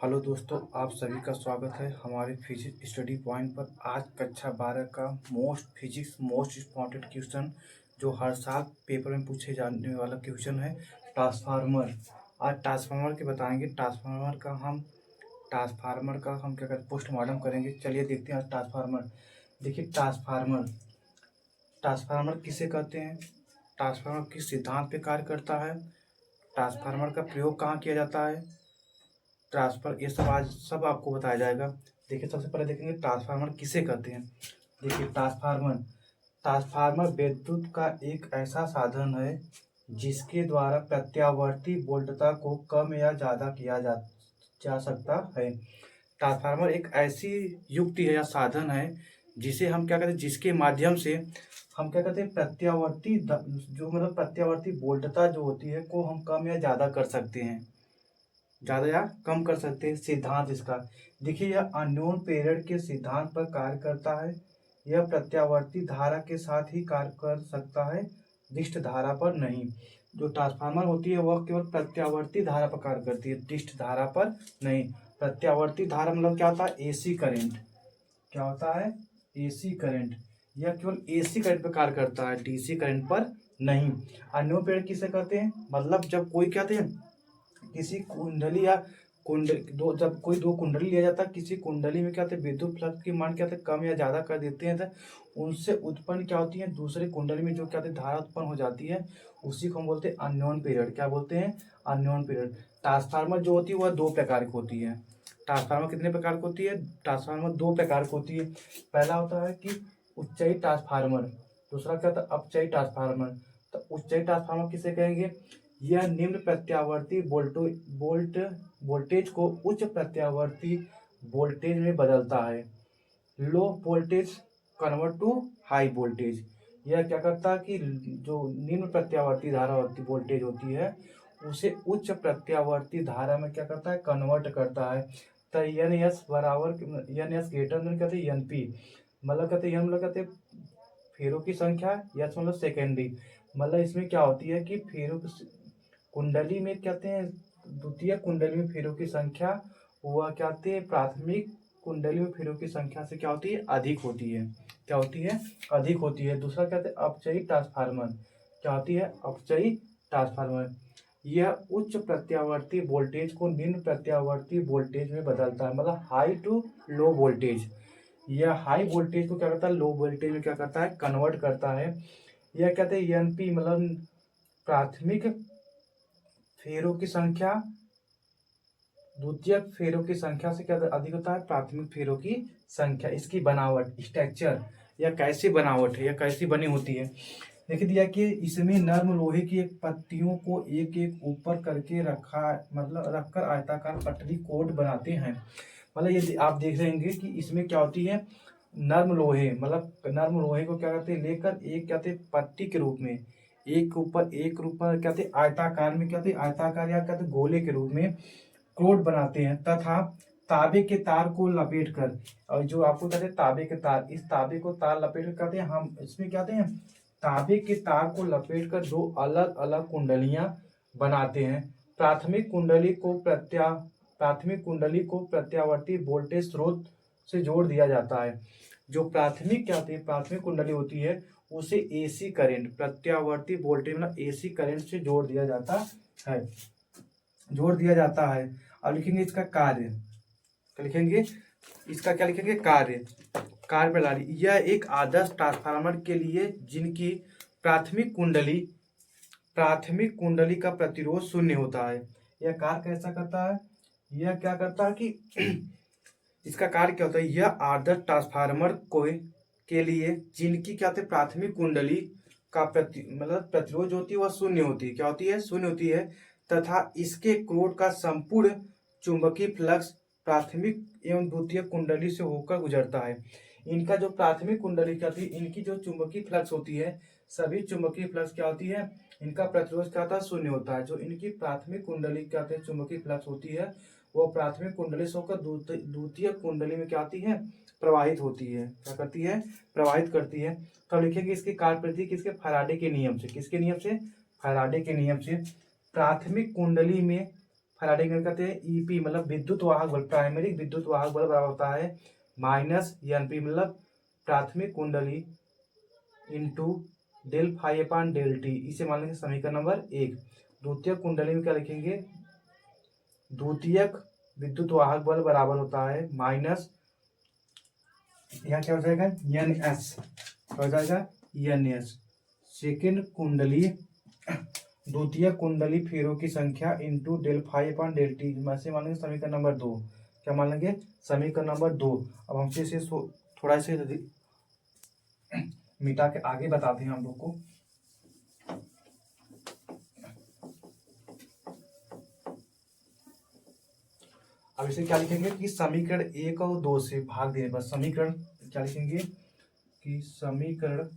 Hello दोस्तों, आप सभी का स्वागत है हमारे फिजिक्स स्टडी पॉइंट पर। आज कक्षा 12 का फिजिक्स मोस्ट इम्पॉर्टेंट क्वेश्चन जो हर साल पेपर में पूछे जाने वाला क्वेश्चन है, ट्रांसफार्मर। आज ट्रांसफार्मर के बताएंगे। ट्रांसफार्मर का हम क्या करें, पोस्टमार्टम करेंगे। चलिए देखते हैं आज ट्रांसफार्मर। देखिए ट्रांसफार्मर ट्रांसफार्मर किसे कहते हैं, ट्रांसफार्मर किस सिद्धांत पे कार्य करता है, ट्रांसफार्मर का प्रयोग कहाँ किया जाता है, ट्रांसफर, ये सब आज सब आपको बताया जाएगा। देखिए सबसे पहले देखेंगे ट्रांसफार्मर किसे कहते हैं। देखिए ट्रांसफार्मर विद्युत का एक ऐसा साधन है जिसके द्वारा प्रत्यावर्ती वोल्टता को कम या ज़्यादा किया जा सकता है। ट्रांसफार्मर एक ऐसी युक्ति है या साधन है जिसे हम क्या कहते हैं, जिसके माध्यम से हम क्या कहते हैं, प्रत्यावर्ती वोल्टता जो होती है को हम कम या ज़्यादा कर सकते हैं, ज़्यादा या कम कर सकते हैं। सिद्धांत इसका देखिए, यह अननोन पीरियड के सिद्धांत पर कार्य करता है। यह प्रत्यावर्ती धारा के साथ ही कार्य कर सकता है, दिष्ट धारा पर नहीं। जो ट्रांसफार्मर होती है वह केवल प्रत्यावर्ती धारा पर कार्य करती है, दिष्ट धारा पर नहीं। प्रत्यावर्ती धारा मतलब क्या होता है, एसी करंट। क्या होता है, एसी करंट। यह केवल एसी करंट पर कार्य करता है, डीसी करंट पर नहीं। अननोन पीरियड किसे कहते हैं, मतलब जब कोई कहते हैं किसी कुंडली या जब कोई दो कुंडली लिया जाता है, किसी कुंडली में क्या होता है, विद्युत फ्लक्स की मान क्या होता है, कम या ज्यादा कर देते हैं तो उनसे उत्पन्न क्या होती है, दूसरे कुंडली में जो क्या होती है, धारा उत्पन्न हो जाती है, उसी को हम बोलते हैं अननोन पीरियड। क्या बोलते हैं, अननोन पीरियड। ट्रांसफार्मर जो होती है वह दो प्रकार की होती है। ट्रांसफार्मर कितने प्रकार की होती है, ट्रांसफार्मर दो प्रकार की होती है। पहला होता है कि उच्चाई ट्रांसफार्मर, दूसरा क्या होता है, अपचयी ट्रांसफार्मर। तो उच्चाई ट्रांसफार्मर किसे कहेंगे, यह निम्न प्रत्यावर्ती वोल्टेज को उच्च प्रत्यावर्ती वोल्टेज में बदलता है। Low voltage convert to high voltage. यह क्या करता है कि जो निम्न प्रत्यावर्ती धारा वोल्टेज होती है उसे उच्च प्रत्यावर्ती धारा में क्या करता है, कन्वर्ट करता है। तो एन एस बराबर, एन एस ग्रेटर देन कहते हैं एन पी, मतलब कहते हैं, मतलब कहते हैं फेरों की संख्या, यस मतलब सेकेंडरी। मतलब इसमें क्या होती है कि फेरों कुंडली में कहते हैं, द्वितीय कुंडली में फेरों की संख्या वह क्या होती है, प्राथमिक कुंडली में फेरों की संख्या से क्या होती है, अधिक होती है। क्या होती है, अधिक होती है। दूसरा कहते हैं अपचयी ट्रांसफार्मर। क्या होती है, अपचयी ट्रांसफार्मर। यह उच्च प्रत्यावर्ती वोल्टेज को निम्न प्रत्यावर्ती वोल्टेज में बदलता है, मतलब हाई टू लो वोल्टेज। यह हाई वोल्टेज को क्या करता है, लो वोल्टेज में क्या करता है, कन्वर्ट करता है। यह कहते हैं एनपी, मतलब प्राथमिक फेरों की संख्या द्वितीयक फेरों की संख्या से क्या अधिक होता है, प्राथमिक फेरों की संख्या। इसकी बनावट, स्ट्रक्चर, यह कैसी बनावट है, यह कैसी बनी होती है। देखिए दिया कि इसमें नर्म लोहे की एक पत्तियों को एक एक ऊपर करके रखकर आयताकार पटरी कोड बनाते हैं। मतलब ये आप देख रहेंगे कि इसमें क्या होती है, नर्म लोहे, मतलब नर्म लोहे को क्या करते हैं, लेकर एक कहते हैं पट्टी के रूप में, एक ऊपर एक रूप में कहते हैं आयताकार में, कहते हैं आयताकार या कहते हैं गोले के रूप में क्रोड बनाते हैं, तथा तांबे के तार को लपेट कर, और जो आपको कहते हैं तांबे के तार, इस तांबे को तार लपेट कर कहते हैं, हम इसमें कहते हैं तांबे के तार को लपेट कर दो अलग अलग कुंडलियां बनाते हैं। प्राथमिक कुंडली को प्रत्यावर्ती वोल्टेज स्रोत से जोड़ दिया जाता है। जो प्राथमिक क्या होती है, प्राथमिक कुंडली होती है उसे एसी करंट, प्रत्यावर्ती वोल्टेज मतलब एसी करंट से जोड़ दिया जाता है। अब लिखेंगे इसका कार्य, लिखेंगे इसका क्या, लिखेंगे कार्य, कार्य प्रणाली। यह एक आदर्श ट्रांसफार्मर के लिए जिनकी प्राथमिक कुंडली का प्रतिरोध शून्य होता है। यह कार्य कैसा करता है, यह क्या करता है कि इसका कार्य क्या होता है, यह आदर्श ट्रांसफार्मर के लिए जिनकी क्या होती है, प्राथमिक कुंडली का प्रतिरोध होती है वह शून्य होती है। क्या होती है, शून्य होती है, तथा इसके क्रोड का संपूर्ण चुंबकीय फ्लक्स प्राथमिक एवं द्वितीय कुंडली से होकर गुजरता है। इनका जो प्राथमिक कुंडली क्या होती है, इनकी जो चुंबकीय फ्लक्स होती है, सभी चुंबकीय फ्लक्स क्या होती है, इनका प्रतिरोध क्या होता है, शून्य होता है। जो इनकी प्राथमिक कुंडली क्या होती है, चुंबकीय फ्लक्स होती है, वो प्राथमिक कुंडली से होकर द्वितीय कुंडली में क्या आती है, प्रवाहित होती है। क्या करती है, प्रवाहित करती है। तो लिखेंगे इसकी कार्यप्रति किसके, फैराडे के नियम से। किसके नियम से, फैराडे के नियम से। प्राथमिक कुंडली में फैराडे का कहते हैं ईपी मतलब विद्युत वाहक बल, प्राइमरी विद्युत वाहक बल बराबर होता है माइनस एनपी मतलब प्राथमिक कुंडली into del phi upon del t. इसे मान लेंगे समीकरण नंबर 1। द्वितीय कुंडली में क्या लिखेंगे, द्वितीयक विद्युत वाहक बल बराबर होता है माइनस, यहाँ क्या हो जाएगा एन एस, क्या हो जाएगा एन एस सेकेंड कुंडली, द्वितीय कुंडली फेरों की संख्या into del phi upon del t. से मान लेंगे समीकरण नंबर 2। क्या मान लेंगे समीकरण नंबर 2। अब हमसे इसे थोड़ा से मिटा के आगे बताते हैं हम लोग को। अब इसे क्या लिखेंगे कि समीकरण 1 और 2 से भाग देने पर समीकरण क्या लिखेंगे कि समीकरण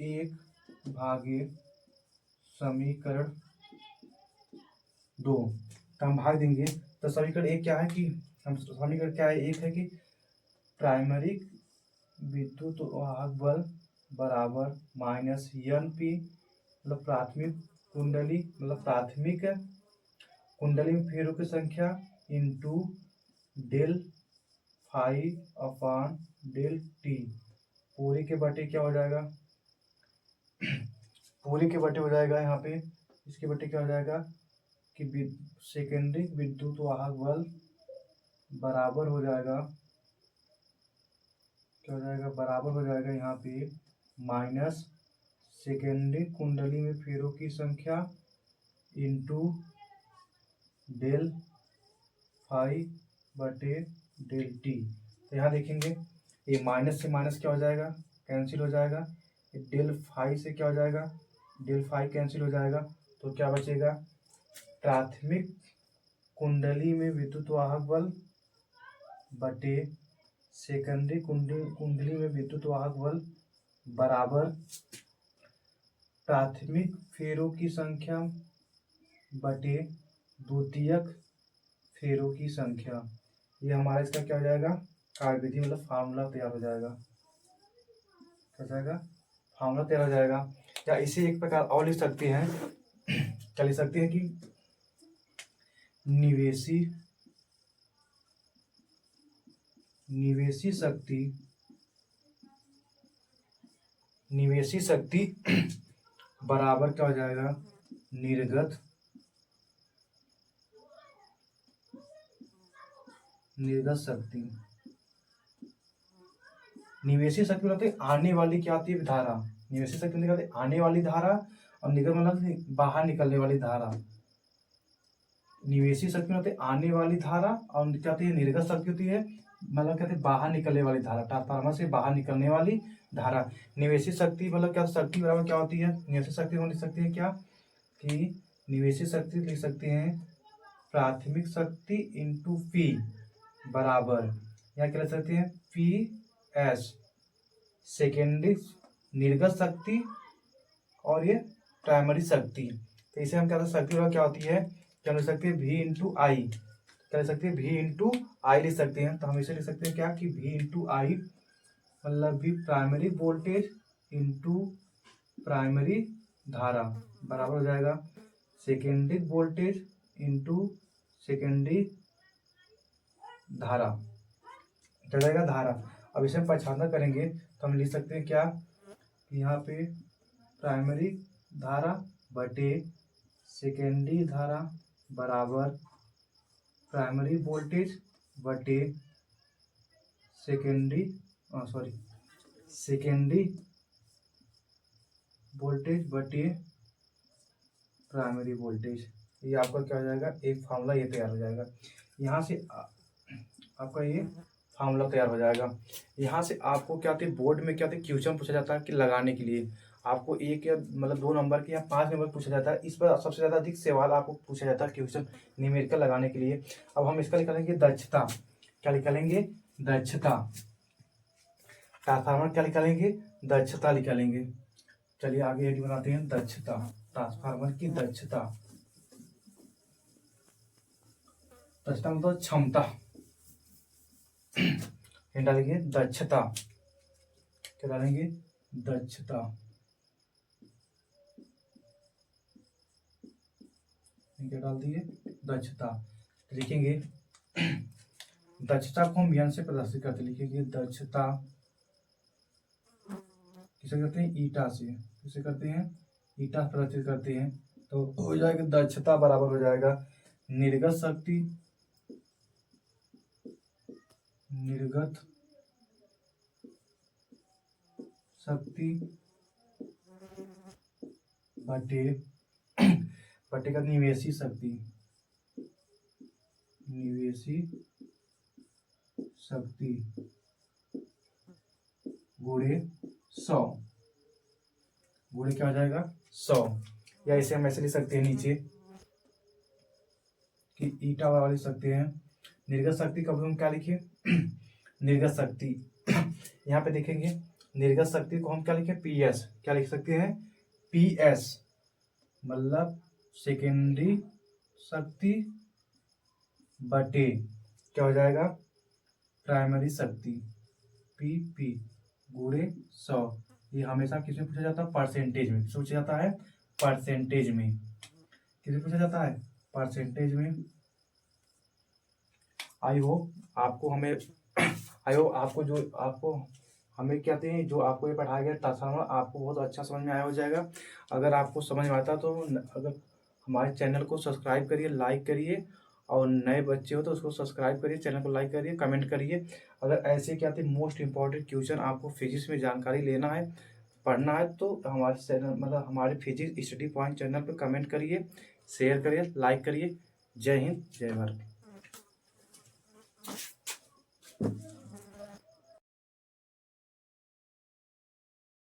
1 भागे समीकरण 2 तो हम भाग देंगे। तो समीकरण 1 क्या है कि हम समीकरण क्या है, 1 है कि प्राइमरी विद्युत वाहक बल बराबर माइनस एन पी मतलब प्राथमिक कुंडली मतलब प्राथमिक कुंडली में फेरों की संख्या into del phi upon del t पूरी के बटे क्या हो जाएगा पूरी के बटे हो जाएगा यहाँ पे, इसके बटे क्या हो जाएगा कि सेकेंडरी विद्युत वाहक बल बराबर हो जाएगा, क्या हो जाएगा बराबर हो जाएगा यहाँ पे माइनस सेकेंडरी कुंडली में फेरों की संख्या इंटू डेल फाई बटे डेल टी। तो यहाँ देखेंगे ये माइनस से माइनस क्या हो जाएगा कैंसिल हो जाएगा, डेल फाई से क्या हो जाएगा डेल फाई कैंसिल हो जाएगा। तो क्या बचेगा प्राथमिक कुंडली में विद्युत वाहक बल बटे सेकेंडरी कुंडली में विद्युत वाहक बल बराबर प्राथमिक फेरों की संख्या बटे द्वितीयक फेरों की संख्या। ये हमारा इसका क्या हो जाएगा कार्यविधि मतलब फार्मूला तैयार हो जाएगा, क्या हो जाएगा फार्मूला तैयार हो जाएगा। या इसे एक प्रकार और लिख सकते हैं, क्या लिख सकते हैं कि निवेशी शक्ति बराबर क्या हो जाएगा निर्गत शक्ति। निवेशी शक्ति मतलब आने वाली क्या होती है धारा, निवेशी शक्ति मतलब आने वाली धारा और निर्गत मतलब बाहर निकलने वाली धारा। निवेशी शक्ति मतलब आने वाली धारा और क्या होती है निर्गत शक्ति होती है मतलब कहते हैं बाहर निकलने वाली धारा, ट्रांसफार्मर से बाहर निकलने वाली धारा। निवेशी शक्ति मतलब क्या शक्ति बराबर क्या होती है, निवेशी शक्ति हम लिख सकते हैं क्या कि निवेशी शक्ति लिख सकते हैं प्राथमिक शक्ति इंटू पी बराबर यहाँ क्या लिख सकते हैं पी एस सेकेंडरी निर्गत शक्ति और ये प्राइमरी शक्ति। तो इसे हम क्या शक्ति बराबर क्या होती है क्या लिख सकते हैं वी इंटू आई, क्या लिख सकते हैं वी इंटू आई लिख सकते हैं। तो हम इसे लिख सकते हैं क्या कि वी इंटू आई मतलब भी प्राइमरी वोल्टेज इंटू प्राइमरी धारा बराबर हो जाएगा सेकेंडरी वोल्टेज इंटू सेकेंडरी धारा, क्या जाएगा धारा। अब इसे हम पहचान करेंगे तो हम लिख सकते हैं क्या कि यहाँ पे प्राइमरी धारा बटे सेकेंडरी धारा बराबर प्राइमरी वोल्टेज बटे सेकेंडरी वोल्टेज बटे प्राइमरी वोल्टेज। ये आपका क्या हो जाएगा एक फार्मूला ये तैयार हो जाएगा। यहाँ से आपका ये फार्मूला तैयार हो जाएगा। यहाँ से आपको क्या होती है बोर्ड में क्या होती है क्वेश्चन पूछा जाता है कि लगाने के लिए आपको एक या मतलब 2 नंबर के या 5 नंबर पूछा जाता है। इस पर सबसे ज़्यादा अधिक सवाल आपको पूछा जाता है क्वेश्चन न्यूमेरिकल लगाने के लिए। अब हम इसका निकालेंगे दक्षता, क्या निकालेंगे दक्षता, ट्रांसफार्मर क्या निकालेंगे दक्षता निकालेंगे। चलिए आगे हेडिंग बनाते हैं दक्षता, ट्रांसफार्मर की दक्षता, दक्षता मतलब क्षमता, डालेंगे दक्षता, क्या डालेंगे दक्षता। क्या डाल दिए, दक्षता। लिखेंगे दक्षता को हम यन से प्रदर्शित करते, लिखेंगे दक्षता किसे करते हैं, ईटा से, किसे करते हैं, ईटा प्रदर्शित करते हैं। तो हो जाएगा दक्षता बराबर हो जाएगा निर्गत शक्ति, निर्गत शक्ति बटे बटे का निवेशी शक्ति, निवेशी शक्ति गुणे 100, गुणे क्या हो जाएगा 100। या इसे हम ऐसे लिख सकते हैं नीचे कि ईटा वाला लिख सकते हैं। निर्गत शक्ति कब हम क्या लिखे निर्गत शक्ति यहाँ पे देखेंगे निर्गत शक्ति को हम क्या लिखे, पीएस, क्या लिख सकते हैं, पीएस मतलब सेकेंडरी शक्ति बटे क्या हो जाएगा, प्राइमरी शक्ति, पीपी गुणे 100। ये हमेशा किसमें पूछा जाता है, परसेंटेज में। किसमें पूछा जाता है, परसेंटेज में। किसमें पूछा जाता है, परसेंटेज में। आई होप आपको हमें कहते हैं जो आपको ये पढ़ाया गया ट्रांसफार्मर आपको बहुत अच्छा समझ में आया हो जाएगा। अगर आपको समझ में आता तो अगर हमारे चैनल को सब्सक्राइब करिए, लाइक करिए, और नए बच्चे हो तो उसको सब्सक्राइब करिए, चैनल को लाइक करिए, कमेंट करिए। अगर ऐसे क्या थे मोस्ट इंपॉर्टेंट क्वेश्चन आपको फिजिक्स में जानकारी लेना है, पढ़ना है, तो हमारे चैनल मतलब हमारे फिजिक्स स्टडी पॉइंट चैनल पर कमेंट करिए, शेयर करिए, लाइक करिए। जय हिंद, जय भारत।